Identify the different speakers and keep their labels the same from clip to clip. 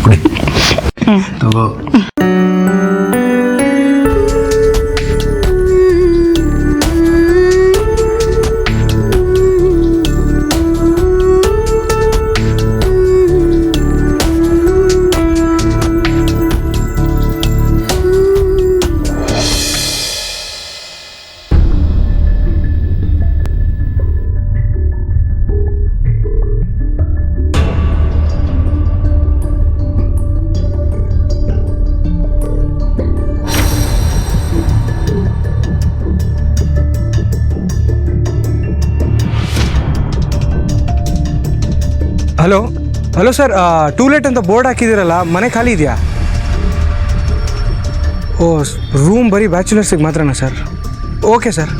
Speaker 1: ಕುಡಿ ತಗೋ.
Speaker 2: Hello hello sir, to let ಅಂತ ಬೋರ್ಡ್ ಹಾಕಿದ್ದೀರಲ್ಲ, ಮನೆ ಖಾಲಿ ಇದೆಯಾ? ಓ, ರೂಮ್ ಬರೀ ಬ್ಯಾಚುಲರ್ಸಿಗೆ ಮಾತ್ರನಾ ಸರ್? Okay sir.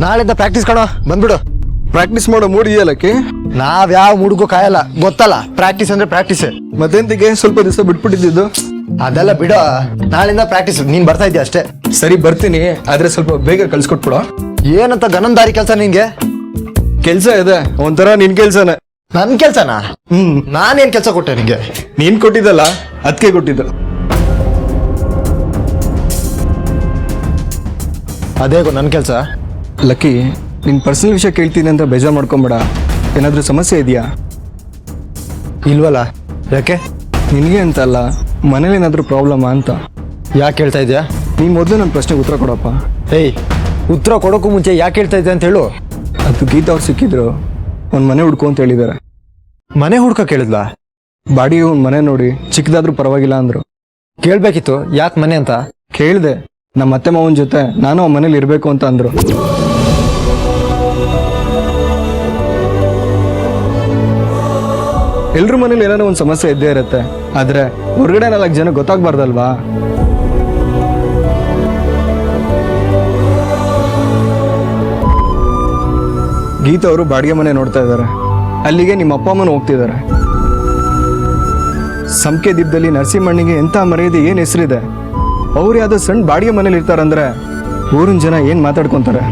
Speaker 3: ನಾಳೆಯಿಂದ ಪ್ರಾಕ್ಟೀಸ್ ಕಣೋ, ಬಂದ್ಬಿಡು.
Speaker 4: ಪ್ರಾಕ್ಟೀಸ್ ಮಾಡೋ ಮೂಡ್ ಇದೆಯಲ್ಲಕ್ಕೆ?
Speaker 3: ನಾವ್ ಯಾವ ಮೂಡ್ಗೂ ಕಾಯಲ್ಲ, ಗೊತ್ತಲ್ಲ. ಪ್ರಾಕ್ಟೀಸ್ ಅಂದ್ರೆ ಪ್ರಾಕ್ಟೀಸ್.
Speaker 4: ಮತ್ತೆಂತಿಗೆ ಸ್ವಲ್ಪ ದಿವಸ ಬಿಟ್ಬಿಟ್ಟಿದ್ದು?
Speaker 3: ಅದೆಲ್ಲ ಬಿಡೋ, ನಾಳೆಯಿಂದ ಪ್ರಾಕ್ಟೀಸ್. ನೀನ್ ಬರ್ತಾ ಇದೀಯ ಅಷ್ಟೇ.
Speaker 4: ಸರಿ ಬರ್ತೀನಿ, ಆದ್ರೆ ಸ್ವಲ್ಪ ಬೇಗ ಕಳ್ಸ್ಕೊಟ್ಬಿಡ.
Speaker 3: ಏನಂತ ಗನಂದಾರಿ ಕೆಲ್ಸ ನಿನ್ಗೆ?
Speaker 4: ಕೆಲ್ಸ ಇದೆ ಒಂಥರ, ನಿನ್ ಕೆಲ್ಸನೇ.
Speaker 3: ನನ್ ಕೆಲ್ಸನಾ? ನಾನೇನ್ ಕೆಲ್ಸ ಕೊಟ್ಟೆ ನಿಂಗೆ?
Speaker 4: ನೀನ್ ಕೊಟ್ಟಿದ್ದಲ್ಲ, ಅದಕ್ಕೆ ಕೊಟ್ಟಿದ್ದು.
Speaker 3: ಅದೇಗೋ ನನ್ ಕೆಲ್ಸ.
Speaker 4: ಲಕ್ಕಿ, ನಿನ್ ಪರ್ಸನಲ್ ವಿಷಯ ಕೇಳ್ತೀನಿ ಅಂತ ಬೇಜಾರು ಮಾಡ್ಕೊಂಬೇಡ. ಏನಾದ್ರೂ ಸಮಸ್ಯೆ ಇದೆಯಾ?
Speaker 3: ಇಲ್ವಲ್ಲ, ಯಾಕೆ?
Speaker 4: ನಿನಗೆ ಅಂತ ಅಲ್ಲ, ಮನೇಲಿ ಏನಾದ್ರೂ ಪ್ರಾಬ್ಲಮಾ ಅಂತ.
Speaker 3: ಯಾಕೆ ಹೇಳ್ತಾ ಇದ್ಯಾ?
Speaker 4: ನೀನ್ ಮೊದಲು ನನ್ನ ಪ್ರಶ್ನೆಗೆ ಉತ್ತರ ಕೊಡಪ್ಪ.
Speaker 3: ಏಯ್, ಉತ್ತರ ಕೊಡೋಕ್ಕೂ ಮುಂಚೆ ಯಾಕೆ ಹೇಳ್ತಾ ಇದ್ದೆ ಅಂತ ಹೇಳು.
Speaker 4: ಅದು ಗೀತಾ ಅವ್ರು ಸಿಕ್ಕಿದ್ರು, ಒಂದ್ ಮನೆ ಹುಡ್ಕೊ ಅಂತ ಹೇಳಿದಾರೆ.
Speaker 3: ಮನೆ ಹುಡ್ಕ ಕೇಳಿದ್ಲಾ?
Speaker 4: ಬಾಡಿಗೆ ಒಂದ್ ಮನೆ ನೋಡಿ, ಚಿಕ್ಕದಾದ್ರೂ ಪರವಾಗಿಲ್ಲ ಅಂದ್ರು.
Speaker 3: ಕೇಳ್ಬೇಕಿತ್ತು, ಯಾಕೆ ಮನೆ ಅಂತ
Speaker 4: ಕೇಳಿದೆ. ನಮ್ಮ ಅತ್ತೆ ಮಾವನ ಜೊತೆ ನಾನು ಆ ಮನೇಲಿ ಇರ್ಬೇಕು ಅಂತ ಅಂದ್ರು. ಎಲ್ರ ಮನೇಲಿ ಏನಾದ್ರು ಒಂದು ಸಮಸ್ಯೆ ಇದ್ದೇ ಇರುತ್ತೆ, ಆದ್ರೆ ಹೊರಗಡೆ 4 ಜನ ಗೊತ್ತಾಗ್ಬಾರ್ದಲ್ವಾ? ಗೀತಾ ಅವರು ಬಾಡಿಗೆ ಮನೆ ನೋಡ್ತಾ ಇದ್ದಾರೆ, ಅಲ್ಲಿಗೆ ನಿಮ್ಮ ಅಪ್ಪ ಅಮ್ಮನ ಹೋಗ್ತಿದ್ದಾರೆ. ಸಂಕೆ ದೀಪದಲ್ಲಿ ನರಸಿಂಹಣ್ಣಿಗೆ ಎಂಥ ಮರ್ಯಾದೆ, ಏನ್ ಹೆಸರಿದೆ. ಅವ್ರು ಯಾವ್ದೋ ಸಣ್ಣ ಬಾಡಿಗೆ ಮನೇಲಿ ಇರ್ತಾರಂದ್ರೆ ಊರಿನ ಜನ ಏನ್ ಮಾತಾಡ್ಕೊಂತಾರೆ.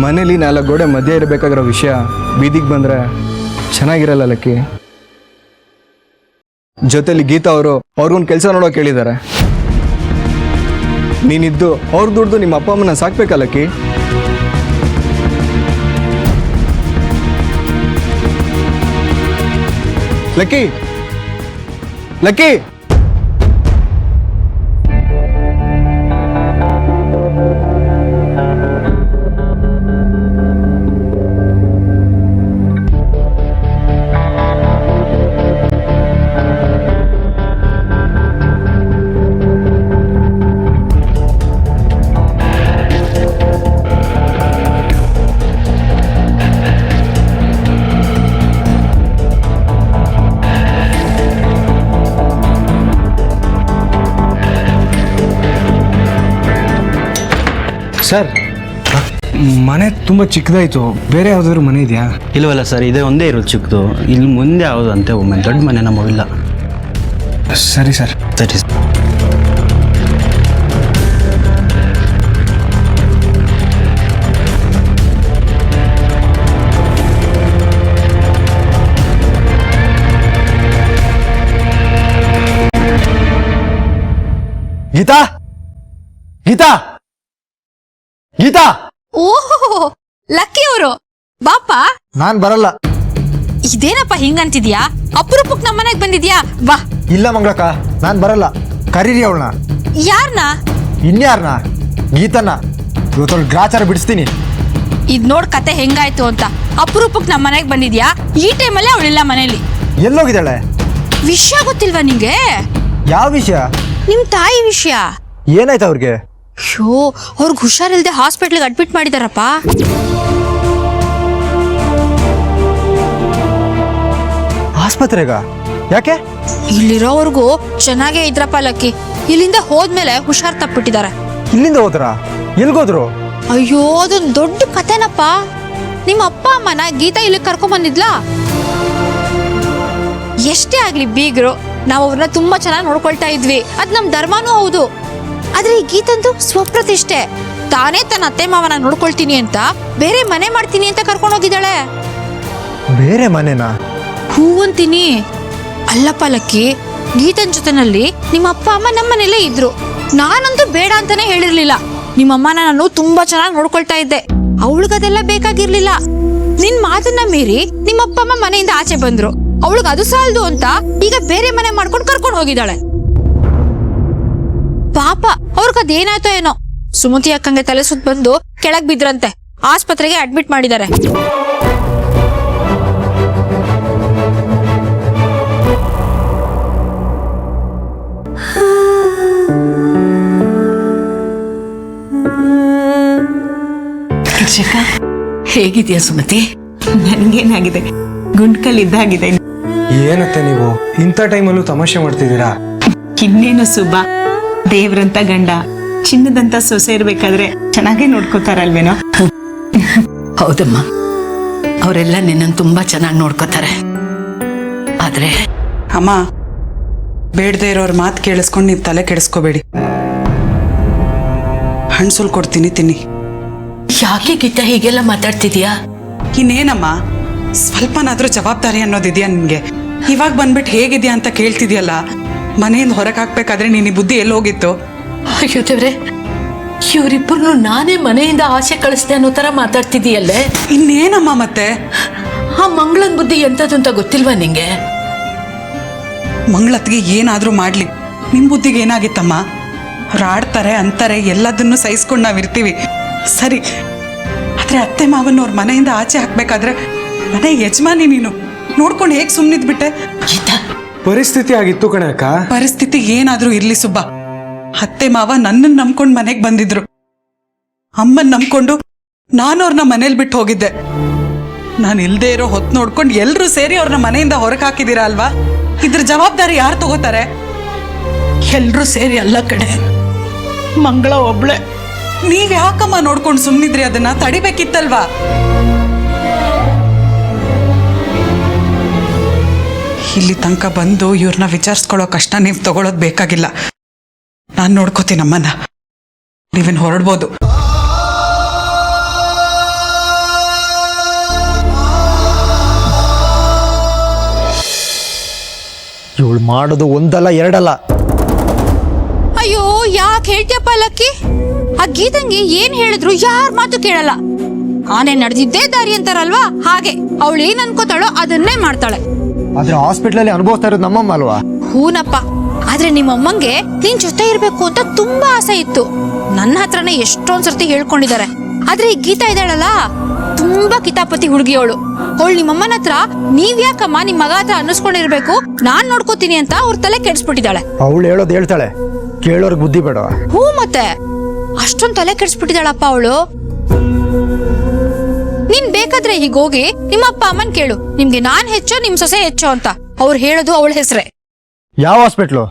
Speaker 4: ಮನೇಲಿ 4 ಗೋಡೆ ಮಧ್ಯೆ ಇರಬೇಕಾಗಿರೋ ವಿಷಯ ಬೀದಿಗೆ ಬಂದ್ರೆ ಚೆನ್ನಾಗಿರಲ್ಲ ಲಕ್ಕಿ. ಜೊತೆಲಿ ಗೀತಾ ಅವರು ಅವ್ರಿಗೊಂದು ಕೆಲಸ ನೋಡೋಕೆ ಹೇಳಿದ್ದಾರೆ. ನೀನಿದ್ದು ಅವ್ರ ದುಡ್ದು ನಿಮ್ಮ ಅಪ್ಪ ಅಮ್ಮನ ಸಾಕ್ಬೇಕಲ್ಲಕ್ಕಿ. ಲಕ್ಕಿ ಲಕ್ಕಿ
Speaker 2: ಸರ್, ಮನೆ ತುಂಬ ಚಿಕ್ಕದಾಯಿತು, ಬೇರೆ ಯಾವುದಾದ್ರು ಮನೆ ಇದೆಯಾ?
Speaker 1: ಇಲ್ವಲ್ಲ ಸರ್, ಇದೇ ಒಂದೇ ಇರೋದು ಚಿಕ್ಕದು. ಇಲ್ಲಿ ಮುಂದೆ ಯಾವುದು ಅಂತೆ ಒಮ್ಮೆ ದೊಡ್ಡ ಮನೆ ನಮಗಿಲ್ಲ.
Speaker 2: ಸರಿ ಸರ್.
Speaker 1: ಸರಿ.
Speaker 3: ಗೀತಾ, ಗೀತಾ, ಗೀತಾ.
Speaker 5: ಓಹೋ, ಲಕ್ಕಿ ಅವರು ಬಾಪ.
Speaker 3: ನಾನ್ ಬರಲ್ಲ.
Speaker 5: ಇದೇನಪ್ಪ ಹಿಂಗಂತಿದ್ಯಾ? ಅಪರೂಪಕ್ ನಮ್ಮನೆಗ್ ಬಂದಿದ್ಯಾ? ಬಾ.
Speaker 3: ಇಲ್ಲ ಮಂಗಳಕ್ಕ, ನಾನ್ ಬರಲ್ಲ. ಕರೀರಿ ಅವಳನ್ನ.
Speaker 5: ಯಾರನ್ನ?
Speaker 3: ಇನ್ಯಾರನ್ನ? ಗೀತನ್ನ. ಇವತ್ತೊಳ್ ಗ್ರಾಚಾರ ಬಿಡಿಸ್ತೀನಿ.
Speaker 5: ಇದ್ ನೋಡ್ ಕತೆ ಹೆಂಗಾಯ್ತು ಅಂತ. ಅಪರೂಪಕ್ ನಮ್ಮನೆಗ್ ಬಂದಿದ್ಯಾ? ಈ ಟೈಮಲ್ಲಿ ಅವಳಿಲ್ಲ ಮನೇಲಿ.
Speaker 3: ಎಲ್ಲೋಗಿದ್ದಾಳೆ?
Speaker 5: ವಿಷಯ ಗೊತ್ತಿಲ್ವಾ ನಿಂಗೆ?
Speaker 3: ಯಾವ ವಿಷಯ?
Speaker 5: ನಿಮ್ ತಾಯಿ ವಿಷಯ.
Speaker 3: ಏನಾಯ್ತು ಅವ್ರಿಗೆ?
Speaker 5: ಶೋ, ಅವ್ರಿಗೆ ಹುಷಾರಿಲ್ದೆ ಹಾಸ್ಪಿಟ್ಲಿಗೆ ಅಡ್ಮಿಟ್ ಮಾಡಿದಾರಪ್ಪ.
Speaker 3: ಆಸ್ಪತ್ರೆಗ? ಯಾಕೆ?
Speaker 5: ಇಲ್ಲಿರೋವರೆಗೂ ಚೆನ್ನಾಗೇ ಇದ್ರಪ್ಪ ಲಕ್ಕಿ. ಇಲ್ಲಿಂದ ಹೋದ್ಮೇಲೆ ಹುಷಾರ್ ತಪ್ಪಿಟ್ಟಿದ್ದಾರೆ.
Speaker 3: ಇಲ್ಲಿಂದ ಹೋದ್ರ? ಎಲ್ಗೋದ್ರು?
Speaker 5: ಅಯ್ಯೋ ಅದೊಂದು ದೊಡ್ಡ ಕತೆನಪ್ಪ. ನಿಮ್ಮ ಅಪ್ಪ ಅಮ್ಮನ ಗೀತಾ ಇಲ್ಲಿ ಕರ್ಕೊಂಡ್ ಬಂದಿದ್ಲಾ? ಎಷ್ಟೇ ಆಗ್ಲಿ ಬೀಗ್ರು, ನಾವು ಅವ್ರನ್ನ ತುಂಬಾ ಚೆನ್ನಾಗಿ ನೋಡ್ಕೊಳ್ತಾ ಇದ್ವಿ, ಅದ್ ನಮ್ ಧರ್ಮನೂ ಹೌದು. ಆದ್ರೆ ಈ ಗೀತಂದು ಸ್ವಪ್ರತಿಷ್ಠೆ. ತಾನೇ ತನ್ನ ಅತ್ತೆ ಮಾವನ ನೋಡ್ಕೊಳ್ತೀನಿ ಅಂತ ಬೇರೆ ಮನೆ ಮಾಡ್ತೀನಿ ಅಂತ ಕರ್ಕೊಂಡು ಹೋಗಿದ್ದಾಳೆ.
Speaker 3: ಬೇರೆ ಮನೆನಾ?
Speaker 5: ಹೂ ಅಂತೀನಿ. ಅಲ್ಲಪ್ಪ ಲಕ್ಕಿ, ಗೀತನ್ ಜೊತೆನಲ್ಲಿ ನಿಮ್ಮ ಅಪ್ಪ ಅಮ್ಮ ನಮ್ಮನೇಲೇ ಇದ್ರು. ನಾನಂತೂ ಬೇಡ ಅಂತಾನೆ ಹೇಳಿರ್ಲಿಲ್ಲ. ನಿಮ್ಮಮ್ಮನ ನಾನು ತುಂಬಾ ಚೆನ್ನಾಗಿ ನೋಡ್ಕೊಳ್ತಾ ಇದ್ದೆ. ಅವಳಿಗದೆಲ್ಲ ಬೇಕಾಗಿರ್ಲಿಲ್ಲ. ನಿನ್ ಮಾತನ್ನ ಮೀರಿ ನಿಮ್ಮಪ್ಪ ಅಮ್ಮ ಮನೆಯಿಂದ ಆಚೆ ಬಂದ್ರು. ಅವಳಿಗೆ ಅದು ಸಾಲದು ಅಂತ ಈಗ ಬೇರೆ ಮನೆ ಮಾಡ್ಕೊಂಡು ಕರ್ಕೊಂಡು ಹೋಗಿದ್ದಾಳೆ. ಪಾಪ ಅವ್ರಿಗದೇನಾಯ್ತೋ ಏನೋ, ಸುಮತಿ ಅಕ್ಕಂಗೆ ತಲೆ ಸುತ್ತ ಬಂದು ಕೆಳಗ್ ಬಿದ್ರಂತೆ. ಆಸ್ಪತ್ರೆಗೆ ಅಡ್ಮಿಟ್ ಮಾಡಿದ್ದಾರೆ.
Speaker 6: ಶಿಕ್ಷಕ ಹೇಗಿದೆಯಾ ಸುಮತಿ? ನನ್ಗೇನಾಗಿದೆ, ಗುಂಡ್ಕಲ್ಲಿದ್ದಾಗಿದೆ.
Speaker 2: ಏನತ್ತೆ ನೀವು ಇಂಥ ಟೈಮಲ್ಲೂ ತಮಾಷೆ ಮಾಡ್ತಿದ್ದೀರಾ?
Speaker 6: ಇನ್ನೇನು ಸುಬ್ಬ, ದೇವ್ರಂತ ಗಂಡ ಚಿನ್ನದಂತ ಸೊಸೆ ಇರ್ಬೇಕಾದ್ರೆ ಚೆನ್ನಾಗೇ ನೋಡ್ಕೋತಾರಲ್ವೇನೋ?
Speaker 7: ಹೌದಮ್ಮ, ಅವರೆಲ್ಲ ನಿನ್ನನ್ನು ತುಂಬಾ ಚೆನ್ನಾಗಿ ನೋಡ್ಕೋತಾರೆ. ಆದ್ರೆ
Speaker 8: ಅಮ್ಮ, ಬೇಡದೆ ಇರೋರ್ ಮಾತು ಕೇಳಿಸ್ಕೊಂಡು ನೀವು ತಲೆ ಕೆಡಿಸ್ಕೋಬೇಡಿ. ಹಣ್ಸುಲ್ ಕೊಡ್ತೀನಿ, ತಿನ್ನಿ.
Speaker 7: ಯಾಕೆ ಗೀತಾ ಹೀಗೆಲ್ಲ ಮಾತಾಡ್ತಿದ್ಯಾ?
Speaker 8: ಇನ್ನೇನಮ್ಮ, ಸ್ವಲ್ಪನಾದ್ರೂ ಜವಾಬ್ದಾರಿ ಅನ್ನೋದಿದ್ಯಾ ನಿನ್ಗೆ? ಇವಾಗ ಬಂದ್ಬಿಟ್ಟು ಹೇಗಿದ್ಯಾ ಅಂತ ಕೇಳ್ತಿದ್ಯಲ್ಲ. ಮನೆಯಿಂದ ಹೊರಗೆ ಹಾಕ್ಬೇಕಾದ್ರೆ ನೀನು ಬುದ್ಧಿ ಎಲ್ಲೋಗಿತ್ತು?
Speaker 7: ಅಯ್ಯೋ ದೇವ್ರೆ, ಇವರಿಬ್ಬರನ್ನು ನಾನೇ ಮನೆಯಿಂದ ಆಸೆ ಕಳಿಸ್ದೆ ಅನ್ನೋ ತರ ಮಾತಾಡ್ತಿದೀಯಲ್ಲೇ.
Speaker 8: ಇನ್ನೇನಮ್ಮ ಮತ್ತೆ?
Speaker 7: ಆ ಮಂಗಳನ್ ಬುದ್ಧಿ ಎಂತದ್ದು ಅಂತ ಗೊತ್ತಿಲ್ವಾ ನಿಂಗೆ?
Speaker 8: ಮಂಗಳತ್ಗೆ ಏನಾದ್ರೂ ಮಾಡ್ಲಿ, ನಿಮ್ ಬುದ್ಧಿಗೆ ಏನಾಗಿತ್ತಮ್ಮ? ಅವ್ರು ಆಡ್ತಾರೆ ಅಂತಾರೆ, ಎಲ್ಲದನ್ನು ಸಹಿಸ್ಕೊಂಡು ನಾವಿರ್ತೀವಿ ಸರಿ. ಆದ್ರೆ ಅತ್ತೆ ಮಾವನ್ನ ಅವ್ರ ಮನೆಯಿಂದ ಆಚೆ ಹಾಕ್ಬೇಕಾದ್ರೆ ಮನೆ ಯಜಮಾನಿ ನೀನು ನೋಡ್ಕೊಂಡು ಹೇಗ್ ಸುಮ್ನಿದ್ಬಿಟ್ಟೆ?
Speaker 2: ಪರಿಸ್ಥಿತಿ ಆಗಿತ್ತು ಕಣೆ ಅಕ್ಕ.
Speaker 8: ಪರಿಸ್ಥಿತಿ ಏನಾದ್ರೂ ಇರ್ಲಿ ಸುಬ್ಬ, ಅತ್ತೆ ಮಾವ ನನ್ನನ್ನು ನಂಬ್ಕೊಂಡು ಮನೆಗೆ ಬಂದಿದ್ರು. ಅಮ್ಮನ್ ನಂಬ್ಕೊಂಡು ನಾನು ಅವ್ರನ್ನ ಮನೇಲಿ ಬಿಟ್ಟು ಹೋಗಿದ್ದೆ. ನಾನು ಇಲ್ದೇ ಇರೋ ಹೊತ್ತು ನೋಡ್ಕೊಂಡು ಎಲ್ರೂ ಸೇರಿ ಅವ್ರನ್ನ ಮನೆಯಿಂದ ಹೊರಗೆ ಹಾಕಿದೀರಾ ಅಲ್ವಾ? ಇದ್ರ ಜವಾಬ್ದಾರಿ ಯಾರು ತಗೋತಾರೆ?
Speaker 7: ಎಲ್ರೂ ಸೇರಿ ಅಲ್ಲ ಕಡೆ, ಮಂಗಳ ಒಬ್ಳೆ.
Speaker 8: ನೀವ್ ಯಾಕಮ್ಮ ನೋಡ್ಕೊಂಡು ಸುಮ್ನಿದ್ರಿ? ಅದನ್ನ ತಡಿಬೇಕಿತ್ತಲ್ವಾ? ಇಲ್ಲಿ ತನಕ ಬಂದು ಇವ್ರನ್ನ ವಿಚಾರಿಸ್ಕೊಳ್ಳೋ ಕಷ್ಟ ನೀವು ತಗೊಳೋದ್ ಬೇಕಾಗಿಲ್ಲ. ನಾನ್ ನೋಡ್ಕೋತೀನಿ ಅಮ್ಮನ. ನೀವೇನ್ ಹೊರಡ್ಬೋದು.
Speaker 3: ಇವಳು ಮಾಡೋದು ಒಂದಲ್ಲ ಎರಡಲ್ಲ.
Speaker 5: ಅಯ್ಯೋ ಯಾಕೆ ಹೇಳ್ತೀಯಪ್ಪ ಲಕ್ಕಿ? ಆ ಗೀತಂಗೆ ಏನ್ ಹೇಳಿದ್ರು ಯಾರ ಮಾತು ಕೇಳಲ್ಲ. ಆನೆ ನಡೆದಿದ್ದೇ ದಾರಿ ಅಂತಾರಲ್ವಾ, ಹಾಗೆ ಅವಳು ಏನ್ ಅನ್ಕೋತಾಳೋ ಅದನ್ನೇ ಮಾಡ್ತಾಳೆ.
Speaker 3: ಆದ್ರೆ ಹಾಸ್ಪಿಟ್ಲಲ್ಲಿ ಅನುಭವಿಸ್ತಾ ಇರೋದು ನಮ್ಮಮ್ಮ ಅಲ್ವಾ?
Speaker 5: ಹೂನಪ್ಪ, ಆದ್ರೆ ನಿಮ್ಮಮ್ಮಂಗೆ ನಿನ್ ಜೊತೆ ಇರ್ಬೇಕು ಅಂತ ತುಂಬಾ ಆಸೆ ಇತ್ತು. ನನ್ನ ಹತ್ರನೇ ಎಷ್ಟೊಂದ್ ಸರ್ತಿ ಹೇಳ್ಕೊಂಡಿದ್ದಾರೆ. ಆದ್ರೆ ಈ ಗೀತಾ ಇದ್ದಾಳಲ್ಲ, ತುಂಬಾ ಕಿತಾಪತಿ ಹುಡುಗಿಯವಳು. ಅವಳು ನಿಮ್ಮಮ್ಮನ ಹತ್ರ ನೀವ್ ಯಾಕಮ್ಮ ನಿಮ್ ಮಗ ಹತ್ರ ಅನ್ನಿಸ್ಕೊಂಡಿರ್ಬೇಕು, ನಾನ್ ನೋಡ್ಕೋತೀನಿ ಅಂತ ಅವ್ರ ತಲೆ ಕೆಡಿಸ್ಬಿಟ್ಟಿದ್ದಾಳೆ.
Speaker 3: ಅವಳು ಹೇಳೋದು ಹೇಳ್ತಾಳೆ, ಕೇಳೋರ್ಗೆ ಬುದ್ಧಿ ಬೇಡ.
Speaker 5: ಹೂ ಮತ್ತೆ ಅಷ್ಟೊಂದ್ ತಲೆ ಕೆಡಿಸ್ಬಿಟ್ಟಿದ್ದಾಳಪ್ಪ ಅವಳು. ನೀನ್ ಬೇಕಾದ್ರೆ ಹೀಗೋಗಿ ನಿಮ್ಮ ಅಪ್ಪ ಅಮ್ಮನ್ ಕೇಳು, ನಿಮ್ಗೆ ನಾನ್ ಹೆಚ್ಚೋ ನಿಮ್ ಸೊಸೆ ಹೆಚ್ಚೋ ಅಂತ. ಅವ್ರು ಹೇಳೋದು ಅವಳ ಹೆಸರೇ.
Speaker 3: ಯಾವ ಹಾಸ್ಪಿಟ್ಲು?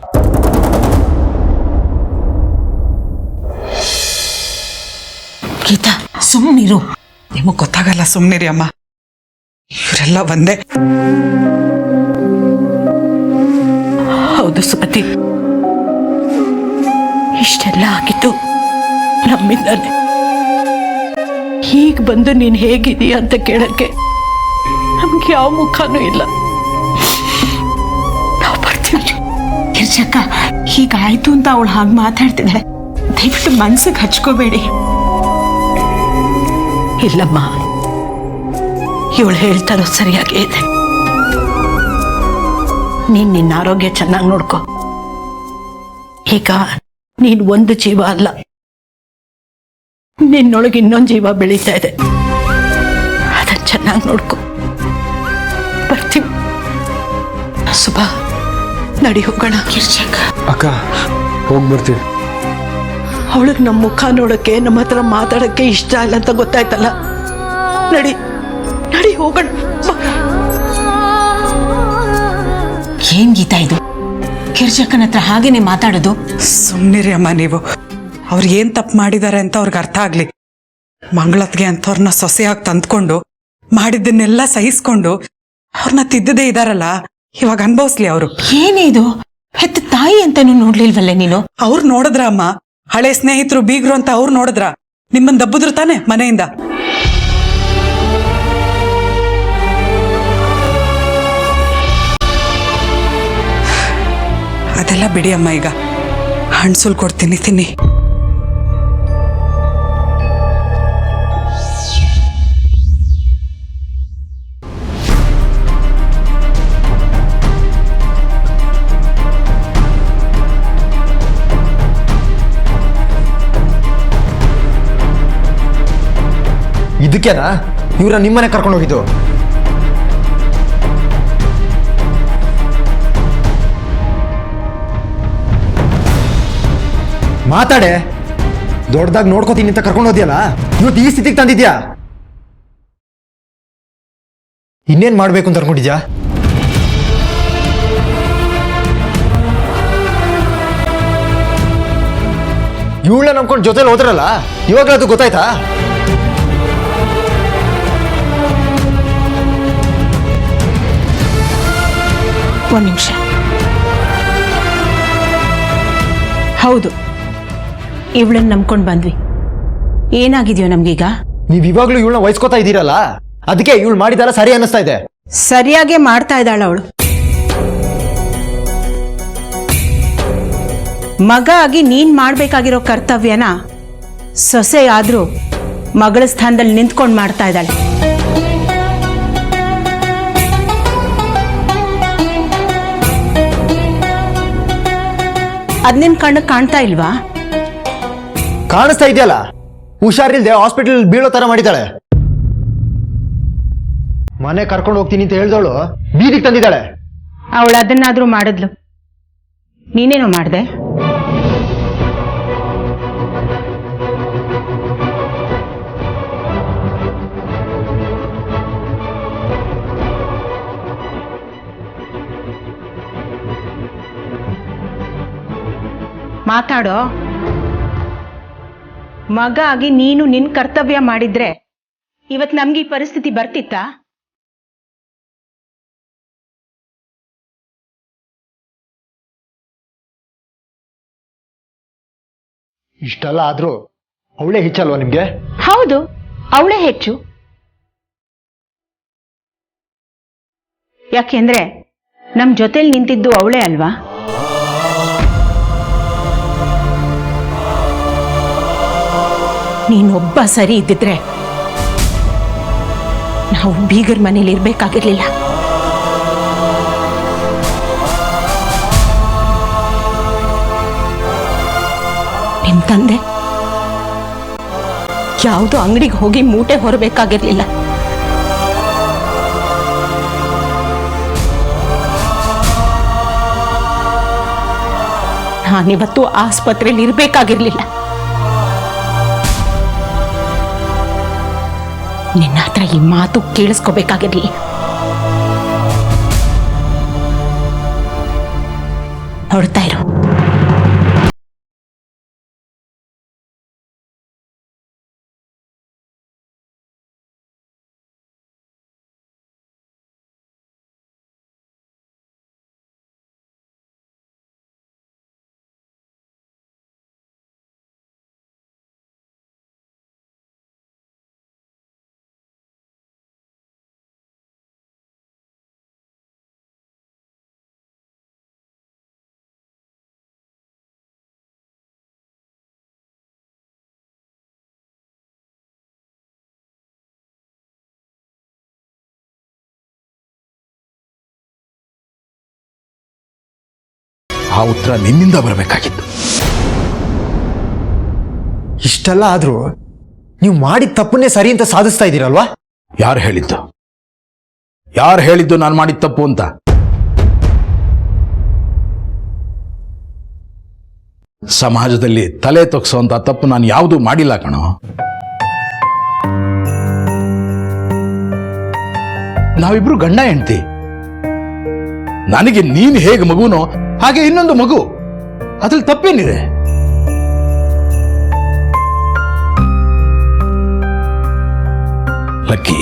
Speaker 7: ಗೀತಾ ಸುಮ್ಮನಿರು.
Speaker 8: ನಿಮಗ್ ಗೊತ್ತಾಗಲ್ಲ, ಸುಮ್ನಿರಿ ಅಮ್ಮ. ಇವರೆಲ್ಲ ಒಂದೇ.
Speaker 7: ಹೌದು ಸುಮತಿ, ಇಷ್ಟೆಲ್ಲ ಆಗಿತ್ತು ನಮ್ಮಿಂದಾನೆ. ಹೀಗ್ ಬಂದು ನೀನ್ ಹೇಗಿದೀಯ ಅಂತ ಕೇಳಕ್ಕೆ ನಮ್ಗೆ ಯಾವ ಮುಖನೂ ಇಲ್ಲ. ನಾವು ಬರ್ತೀವಿ.
Speaker 6: ಗಿರ್ಜಕ್ಕ, ಹೀಗಾಯ್ತು ಅಂತ ಅವಳು ಹಾಗೆ ಮಾತಾಡ್ತಿದ್ದಾಳೆ. ದಯವಿಟ್ಟು ಮನ್ಸಿಗೆ ಹಚ್ಕೋಬೇಡಿ.
Speaker 7: ಇಲ್ಲಮ್ಮ, ಇವಳು ಹೇಳ್ತಾರೋ ಸರಿಯಾಗೇ ಇದೆ. ನೀನ್ ನಿನ್ನ ಆರೋಗ್ಯ ಚೆನ್ನಾಗಿ ನೋಡ್ಕೊ. ಈಗ ನೀನ್ ಒಂದು ಜೀವ ಅಲ್ಲ, ನಿನ್ನೊಳಗೆ ಇನ್ನೊಂದು ಜೀವ ಬೆಳೀತಾ ಇದೆ. ಅದನ್ನ ಚೆನ್ನಾಗಿ ನೋಡ್ಕೊ. ಬರ್ತೀವಿ ಸುಬಾ, ನಡಿ ಹೋಗೋಣ.
Speaker 2: ಅಕ್ಕ ಹೋಗಿ ಬರ್ತೀವಿ.
Speaker 7: ಅವಳಿಗೆ ನಮ್ಮ ಮುಖ ನೋಡಕ್ಕೆ, ನಮ್ಮ ಹತ್ರ ಮಾತಾಡಕ್ಕೆ ಇಷ್ಟ ಇಲ್ಲ ಅಂತ ಗೊತ್ತಾಯ್ತಲ್ಲ. ನಡಿ ನಡಿ ಹೋಗೋಣ.
Speaker 6: ಏನ್ ಗೀತಾ ಇದು? ಕಿರ್ಜಕ್ಕನ ಹತ್ರ ಹಾಗೇನೆ ಮಾತಾಡೋದು?
Speaker 8: ಸುಮ್ನಿರಿ ಅಮ್ಮ ನೀವು. ಅವ್ರು ಏನ್ ತಪ್ಪು ಮಾಡಿದ್ದಾರೆ ಅಂತ ಅವ್ರಿಗೆ ಅರ್ಥ ಆಗ್ಲಿ. ಮಂಗಳತ್ಗೆ ಅಂಥವ್ರನ್ನ ಸೊಸೆಯಾಗಿ ತಂದ್ಕೊಂಡು ಮಾಡಿದ್ದನ್ನೆಲ್ಲ ಸಹಿಸ್ಕೊಂಡು ಅವ್ರನ್ನ ತಿದ್ದದೇ ಇದಾರಲ್ಲ, ಇವಾಗ ಅನ್ಭವಿಸ್ಲಿ ಅವರು.
Speaker 6: ಏನೇ ಇದು, ಹೆತ್ತ ತಾಯಿ ಅಂತಾನು ನೋಡ್ಲಿಲ್ವಲ್ಲೇ ನೀನು?
Speaker 8: ಅವ್ರು ನೋಡಿದ್ರ ಅಮ್ಮ, ಹಳೆ ಸ್ನೇಹಿತರು ಬೀಗ್ರು ಅಂತ ಅವ್ರು ನೋಡಿದ್ರ? ನಿಮ್ಮನ್ ದಬ್ಬುದ್ರು ತಾನೆ ಮನೆಯಿಂದ? ಅದೆಲ್ಲ ಬಿಡಿ ಅಮ್ಮ, ಈಗ ಹಣ್ಸುಲ್ ಕೊಡ್ತೀನಿ, ತಿನ್ನಿ.
Speaker 3: ಇದಕ್ಕೇನಾ ಇವ್ರ ನಿಮ್ಮನೆ ಕರ್ಕೊಂಡು ಹೋಗಿದ್ದು? ಮಾತಾಡೆ. ದೊಡ್ಡದಾಗಿ ನೋಡ್ಕೋತೀನಿ ಅಂತ ಕರ್ಕೊಂಡು ಹೋದ್ಯಲ್ಲ, ಇವತ್ತು ಈ ಸ್ಥಿತಿಗೆ ತಂದಿದ್ಯಾ? ಇನ್ನೇನ್ ಮಾಡ್ಬೇಕು ಅಂತ ಅನ್ಕೊಂಡಿದ್ಯಾ? ಇವಳನ್ನ ನಂಬ್ಕೊಂಡು ಜೊತೆಲಿ ಹೋದ್ರಲ್ಲ, ಇವಾಗಲೂ ಅದು ಗೊತ್ತಾಯ್ತಾ?
Speaker 6: ಒಂದ್ ನಿಮಿಷ. ಹೌದು, ಇವಳನ್ನ ನಂಬ್ಕೊಂಡು ಬಂದ್ವಿ. ಏನಾಗಿದೆಯೋ ನಮ್ಗೀಗ?
Speaker 3: ನೀವ್ ಇವಾಗ್ಲೂ ಇವಳನ್ನ ವಹಿಸ್ಕೋತಾ ಇದ್ದೀರಲ್ಲ, ಅದಕ್ಕೆ ಇವಳು ಮಾಡಿದಲ್ಲ ಸರಿ ಅನ್ನಿಸ್ತಾ ಇದೆ.
Speaker 6: ಸರಿಯಾಗೇ ಮಾಡ್ತಾ ಇದ್ದಾಳ ಅವಳು. ಮಗ ಆಗಿ ನೀನ್ ಮಾಡ್ಬೇಕಾಗಿರೋ ಕರ್ತವ್ಯನ ಸೊಸೆ ಆದ್ರೂ ಮಗಳ ಸ್ಥಾನದಲ್ಲಿ ನಿಂತ್ಕೊಂಡು ಮಾಡ್ತಾ ಇದ್ದಾಳೆ. ಅದ್ ನಿನ್ ಕಣ್ಣು ಕಾಣ್ತಾ ಇಲ್ವಾ?
Speaker 3: ಕಾಣಿಸ್ತಾ ಇದೆಯಲ್ಲ, ಹುಷಾರಿಲ್ದೆ ಹಾಸ್ಪಿಟಲ್ ಬೀಳೋ ತರ ಮಾಡಿದ್ದಾಳೆ. ಮನೆ ಕರ್ಕೊಂಡು ಹೋಗ್ತೀನಿ ಅಂತ ಹೇಳ್ದವಳು ಬೀದಿಗೆ ತಂದಿದ್ದಾಳೆ.
Speaker 6: ಅವಳು ಅದನ್ನಾದ್ರೂ ಮಾಡಿದ್ಲು, ನೀನೇನೋ ಮಾಡ್ದೆ? ಮಾತಾಡೋ. ಮಗ ಆಗಿ ನೀನು ನಿನ್ ಕರ್ತವ್ಯ ಮಾಡಿದ್ರೆ ಇವತ್ ನಮ್ಗೆ ಈ ಪರಿಸ್ಥಿತಿ ಬರ್ತಿತ್ತಾ?
Speaker 3: ಇಷ್ಟೆಲ್ಲ ಆದ್ರೂ ಅವಳೇ ಹೆಚ್ಚಲ್ವಾ ನಿಮ್ಗೆ?
Speaker 6: ಹೌದು, ಅವಳೇ ಹೆಚ್ಚು. ಯಾಕೆಂದ್ರೆ ನಮ್ ಜೊತೆಲಿ ನಿಂತಿದ್ದು ಅವಳೇ ಅಲ್ವಾ? ನೀನೊಬ್ಬ ಸರಿ ಇದ್ದಿದ್ರೆ ನಾವು ಬೀಗರ್ ಮನೇಲಿ ಇರ್ಬೇಕಾಗಿರ್ಲಿಲ್ಲ. ನಿಮ್ ತಂದೆ ಯಾವುದೋ ಅಂಗಡಿಗೆ ಹೋಗಿ ಮೂಟೆ ಹೊರಬೇಕಾಗಿರ್ಲಿಲ್ಲ. ನಾನಿವತ್ತು ಆಸ್ಪತ್ರೆಯಲ್ಲಿ ಇರ್ಬೇಕಾಗಿರ್ಲಿಲ್ಲ. ನಿನ್ನ ಹತ್ರ ಈ ಮಾತು ಕೇಳಿಸ್ಕೋಬೇಕಾಗಿರ್ಲಿ. ಹೊಡ್ತಾ ಇರು.
Speaker 9: ಆ ಉತ್ತರ ನಿನ್ನಿಂದ ಬರಬೇಕಾಗಿತ್ತು.
Speaker 3: ಇಷ್ಟೆಲ್ಲ ಆದ್ರೂ ನೀವು ಮಾಡಿದ ತಪ್ಪನ್ನೇ ಸರಿ ಅಂತ ಸಾಧಿಸ್ತಾ ಇದ್ದೀರಲ್ವಾ?
Speaker 9: ಯಾರು ಹೇಳಿದ್ದು? ಯಾರು ಹೇಳಿದ್ದು ನಾನು ಮಾಡಿದ ತಪ್ಪು ಅಂತ? ಸಮಾಜದಲ್ಲಿ ತಲೆ ತೊಗ್ಸೋಂತ ತಪ್ಪು ನಾನು ಯಾವುದೂ ಮಾಡಿಲ್ಲ ಕಣೋ. ನಾವಿಬ್ರು ಗಂಡ ಹೆಂಡ್ತಿ. ನನಗೆ ನೀನು ಹೇಗೆ ಮಗುನೋ ಹಾಗೆ ಇನ್ನೊಂದು ಮಗು, ಅದ್ರಲ್ಲಿ ತಪ್ಪೇನಿದೆ? ಲಕ್ಕಿ,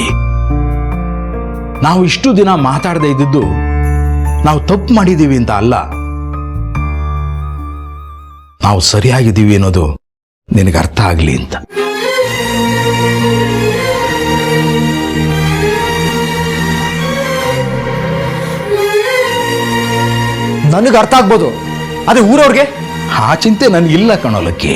Speaker 9: ನಾವು ಇಷ್ಟು ದಿನ ಮಾತಾಡದೇ ಇದ್ದದ್ದು ನಾವು ತಪ್ಪು ಮಾಡಿದ್ದೀವಿ ಅಂತ ಅಲ್ಲ, ನಾವು ಸರಿಯಾಗಿದ್ದೀವಿ ಅನ್ನೋದು ನಿನಗೆ ಅರ್ಥ ಆಗಲಿ ಅಂತ.
Speaker 3: ನನಗೆ ಅರ್ಥ ಆಗ್ಬೋದು, ಅದೇ ಊರವ್ರಿಗೆ
Speaker 9: ಆ ಚಿಂತೆ ನನಗಿಲ್ಲ ಕಣೋ ಲಕ್ಕಿ.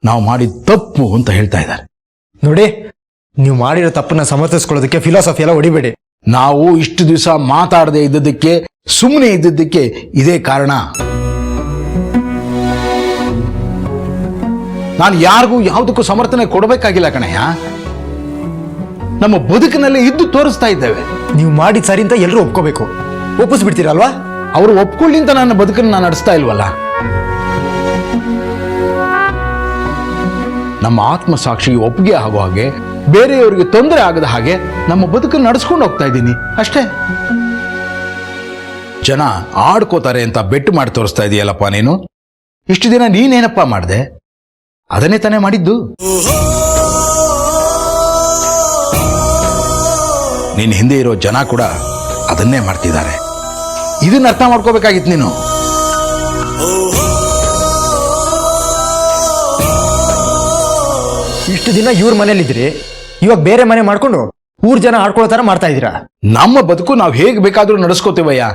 Speaker 9: ನಾವು ಮಾಡಿದ ತಪ್ಪು ಅಂತ ಹೇಳ್ತಾ ಇದ್ದಾರೆ.
Speaker 3: ನೋಡಿ, ನೀವು ಮಾಡಿರೋ ತಪ್ಪನ್ನ ಸಮರ್ಥಿಸ್ಕೊಳ್ಳೋದಕ್ಕೆ ಫಿಲಾಸಫಿ ಎಲ್ಲ ಹೊಡಿಬೇಡಿ.
Speaker 9: ನಾವು ಇಷ್ಟು ದಿವಸ ಮಾತಾಡದೆ ಇದ್ದದಕ್ಕೆ, ಸುಮ್ಮನೆ ಇದ್ದದಕ್ಕೆ ಇದೇ ಕಾರಣ. ನಾನು ಯಾರಿಗೂ ಯಾವುದಕ್ಕೂ ಸಮರ್ಥನೆ ಕೊಡಬೇಕಾಗಿಲ್ಲ ಕಣಯ್ಯ. ನಮ್ಮ ಬದುಕಿನಲ್ಲಿ ಇದ್ದು ತೋರಿಸ್ತಾ ಇದ್ದೇವೆ.
Speaker 3: ನೀವು ಮಾಡಿದ ಸರಿ ಅಂತ ಎಲ್ಲರೂ ಒಪ್ಕೋಬೇಕು. ಒಪ್ಪಿಸ್ಬಿಡ್ತೀರಲ್ವಾ?
Speaker 9: ಅವರು ಒಪ್ಕೊಳ್ಳಿ ಅಂತ ನನ್ನ ಬದುಕನ್ನು ನಾನು ನಡೆಸ್ತಾ ಇಲ್ವಲ್ಲ. ನಮ್ಮ ಆತ್ಮಸಾಕ್ಷಿಗೆ ಒಪ್ಪಿಗೆ ಆಗೋ ಹಾಗೆ, ಬೇರೆಯವರಿಗೆ ತೊಂದರೆ ಆಗದ ಹಾಗೆ ನಮ್ಮ ಬದುಕನ್ನು ನಡೆಸ್ಕೊಂಡು ಹೋಗ್ತಾ ಇದ್ದೀನಿ ಅಷ್ಟೇ. ಜನ ಆಡ್ಕೋತಾರೆ ಅಂತ ಬೆಟ್ಟು ಮಾಡಿ ತೋರಿಸ್ತಾ ಇದೆಯಲ್ಲಪ್ಪ ನೀನು. ಇಷ್ಟು ದಿನ ನೀನೇನಪ್ಪ ಮಾಡಿದೆ? ಅದನ್ನೇ ತಾನೇ ಮಾಡಿದ್ದು. ನಿನ್ನ ಹಿಂದೆ ಇರೋ ಜನ ಕೂಡ ಅದನ್ನೇ ಮಾಡ್ತಿದ್ದಾರೆ. ಇದನ್ನ ಅರ್ಥ ಮಾಡ್ಕೋಬೇಕಾಗಿತ್ತು ನೀನು.
Speaker 3: ಇಷ್ಟು ದಿನ ಇವ್ರ ಮನೇಲಿದ್ರಿ, ಇವಾಗ ಬೇರೆ ಮನೆ ಮಾಡ್ಕೊಂಡು ಊರ್ ಜನ ಆಡ್ಕೊಳ್ಳೋ ತರ ಮಾಡ್ತಾ ಇದ್ದೀರಾ.
Speaker 9: ನಮ್ಮ ಬದುಕು ನಾವು ಹೇಗೆ ಬೇಕಾದ್ರೂ ನಡೆಸ್ಕೋತೇವಯ್ಯ.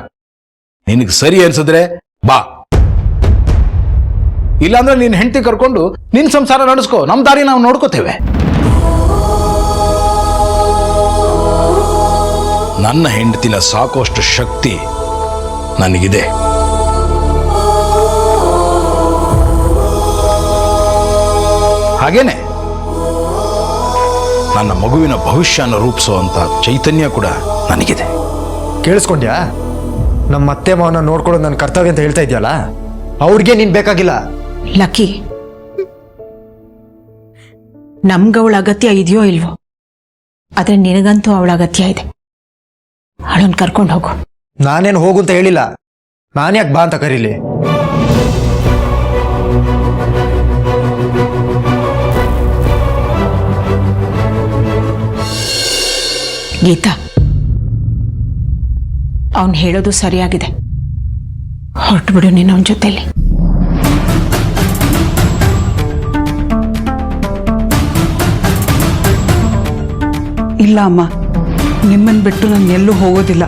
Speaker 9: ನಿನಗೆ ಸರಿ ಅನ್ಸಿದ್ರೆ ಬಾ, ಇಲ್ಲಾಂದ್ರೆ ನಿನ್ನ ಹೆಂಡತಿ ಕರ್ಕೊಂಡು ನಿನ್ನ ಸಂಸಾರ ನಡೆಸ್ಕೋ. ನಮ್ಮ ದಾರಿ ನಾವು ನೋಡ್ಕೋತೇವೆ. ನನ್ನ ಹೆಂಡತಿನ ಸಾಕೋಷ್ಟು ಶಕ್ತಿ ನನಗಿದೆ. ಹಾಗೇನೆ ನನ್ನ ಮಗುವಿನ ಭವಿಷ್ಯನ ರೂಪಿಸುವಂತ ಚೈತನ್ಯ ಕೂಡ ನನಗಿದೆ.
Speaker 3: ಕೇಳಿಸ್ಕೊಂಡ್ಯಾ? ನಮ್ಮ ಅತ್ತೆ ಮಾವನ ನೋಡ್ಕೊಳ್ಳೋದು ನನ್ನ ಕರ್ತವ್ಯ ಅಂತ ಹೇಳ್ತಾ ಇದೆಯಲ್ಲ, ಅವ್ರಿಗೆ ನೀನ್ ಬೇಕಾಗಿಲ್ಲ.
Speaker 6: ಲಕ್ಕಿ, ನಮ್ಗವಳ ಅಗತ್ಯ ಇದೆಯೋ ಇಲ್ವೋ, ಆದ್ರೆ ನಿನಗಂತೂ ಅವಳ ಅಗತ್ಯ ಇದೆ. ಅವಳನ್ನ ಕರ್ಕೊಂಡು ಹೋಗು.
Speaker 3: ನಾನೇನು ಹೋಗು ಅಂತ ಹೇಳಿಲ್ಲ, ನಾನ್ಯಾಕೆ ಬಾ ಅಂತ ಕರೀಲಿ?
Speaker 6: ಗೀತಾ, ಅವನು ಹೇಳೋದು ಸರಿಯಾಗಿದೆ. ಹೊರಟು ಬಿಡು ನೀನು ಅವನ ಜೊತೆಲಿ.
Speaker 8: ಇಲ್ಲ ಅಮ್ಮ, ನಿಮ್ಮನ್ನು ಬಿಟ್ಟು ನಾನು ಎಲ್ಲೂ ಹೋಗೋದಿಲ್ಲ.